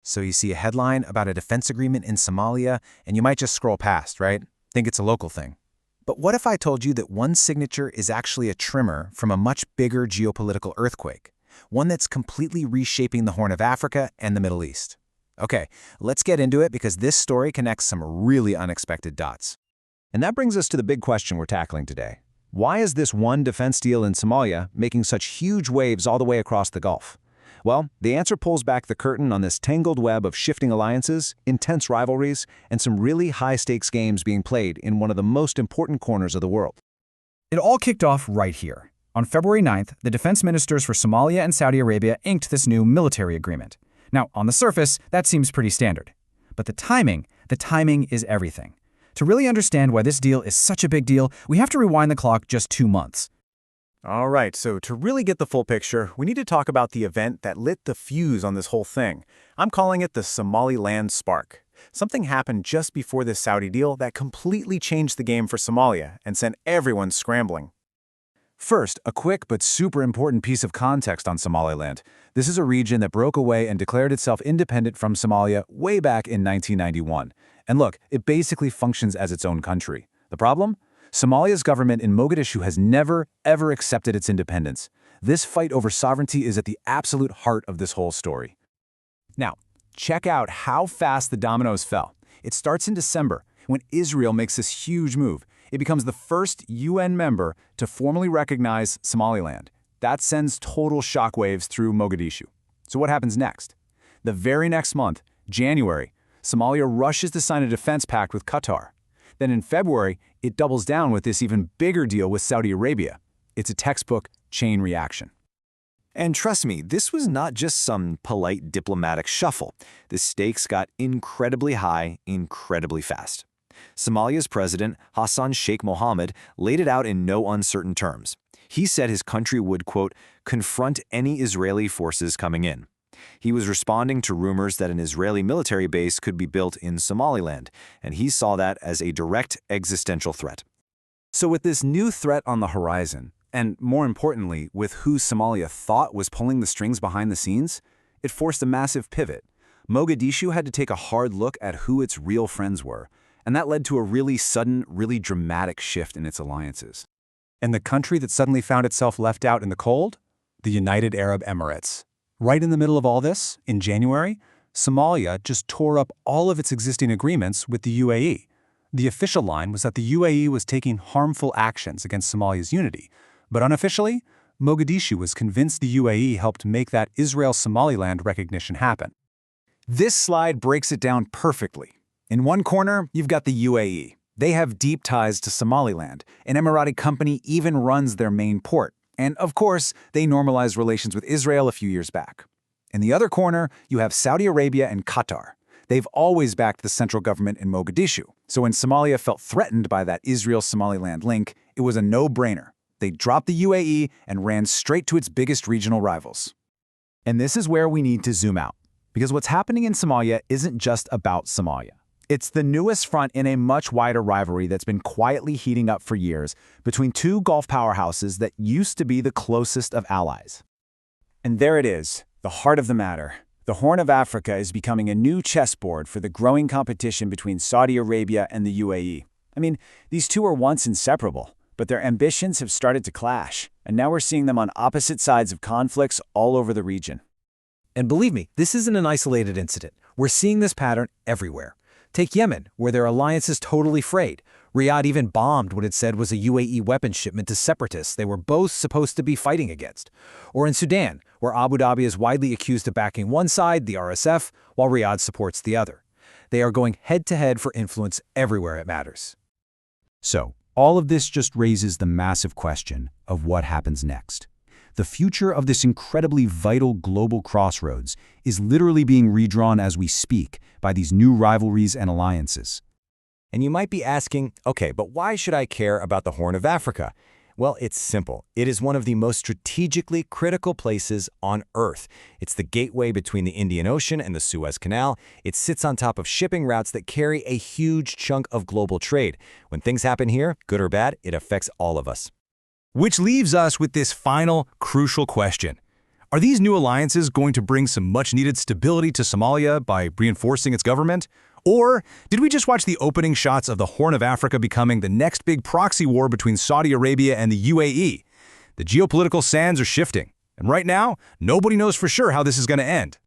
So you see a headline about a defense agreement in Somalia, and you might just scroll past, right? Think it's a local thing. But what if I told you that one signature is actually a tremor from a much bigger geopolitical earthquake? One that's completely reshaping the Horn of Africa and the Middle East. Okay, let's get into it because this story connects some really unexpected dots. And that brings us to the big question we're tackling today. Why is this one defense deal in Somalia making such huge waves all the way across the Gulf? Well, the answer pulls back the curtain on this tangled web of shifting alliances, intense rivalries, and some really high-stakes games being played in one of the most important corners of the world. It all kicked off right here. On February 9th, the defense ministers for Somalia and Saudi Arabia inked this new military agreement. Now, on the surface, that seems pretty standard. But the timing is everything. To really understand why this deal is such a big deal, we have to rewind the clock just 2 months. All right, so to really get the full picture, we need to talk about the event that lit the fuse on this whole thing. I'm calling it the Somaliland spark. Something happened just before this Saudi deal that completely changed the game for Somalia and sent everyone scrambling. First, a quick but super important piece of context on Somaliland. This is a region that broke away and declared itself independent from Somalia way back in 1991. And look, it basically functions as its own country. The problem? Somalia's government in Mogadishu has never, ever accepted its independence. This fight over sovereignty is at the absolute heart of this whole story. Now, check out how fast the dominoes fell. It starts in December, when Israel makes this huge move. It becomes the first UN member to formally recognize Somaliland. That sends total shockwaves through Mogadishu. So what happens next? The very next month, January, Somalia rushes to sign a defense pact with Qatar. Then in February, it doubles down with this even bigger deal with Saudi Arabia. It's a textbook chain reaction. And trust me, this was not just some polite diplomatic shuffle. The stakes got incredibly high, incredibly fast. Somalia's president, Hassan Sheikh Mohammed, laid it out in no uncertain terms. He said his country would, quote, confront any Israeli forces coming in. He was responding to rumors that an Israeli military base could be built in Somaliland, and he saw that as a direct existential threat. So with this new threat on the horizon, and more importantly, with who Somalia thought was pulling the strings behind the scenes, it forced a massive pivot. Mogadishu had to take a hard look at who its real friends were, and that led to a really sudden, really dramatic shift in its alliances. And the country that suddenly found itself left out in the cold? The United Arab Emirates. Right in the middle of all this, in January, Somalia just tore up all of its existing agreements with the UAE. The official line was that the UAE was taking harmful actions against Somalia's unity, but unofficially, Mogadishu was convinced the UAE helped make that Israel-Somaliland recognition happen. This slide breaks it down perfectly. In one corner, you've got the UAE. They have deep ties to Somaliland. An Emirati company even runs their main port. And of course, they normalized relations with Israel a few years back. In the other corner, you have Saudi Arabia and Qatar. They've always backed the central government in Mogadishu. So when Somalia felt threatened by that Israel-Somaliland link, it was a no-brainer. They dropped the UAE and ran straight to its biggest regional rivals. And this is where we need to zoom out. Because what's happening in Somalia isn't just about Somalia. It's the newest front in a much wider rivalry that's been quietly heating up for years between two Gulf powerhouses that used to be the closest of allies. And there it is, the heart of the matter. The Horn of Africa is becoming a new chessboard for the growing competition between Saudi Arabia and the UAE. I mean, these two were once inseparable, but their ambitions have started to clash, and now we're seeing them on opposite sides of conflicts all over the region. And believe me, this isn't an isolated incident. We're seeing this pattern everywhere. Take Yemen, where their alliance is totally frayed. Riyadh even bombed what it said was a UAE weapons shipment to separatists they were both supposed to be fighting against. Or in Sudan, where Abu Dhabi is widely accused of backing one side, the RSF, while Riyadh supports the other. They are going head-to-head for influence everywhere it matters. So, all of this just raises the massive question of what happens next. The future of this incredibly vital global crossroads is literally being redrawn as we speak by these new rivalries and alliances. And you might be asking, okay, but why should I care about the Horn of Africa? Well, it's simple. It is one of the most strategically critical places on Earth. It's the gateway between the Indian Ocean and the Suez Canal. It sits on top of shipping routes that carry a huge chunk of global trade. When things happen here, good or bad, it affects all of us. Which leaves us with this final, crucial question. Are these new alliances going to bring some much-needed stability to Somalia by reinforcing its government? Or did we just watch the opening shots of the Horn of Africa becoming the next big proxy war between Saudi Arabia and the UAE? The geopolitical sands are shifting, and right now, nobody knows for sure how this is going to end.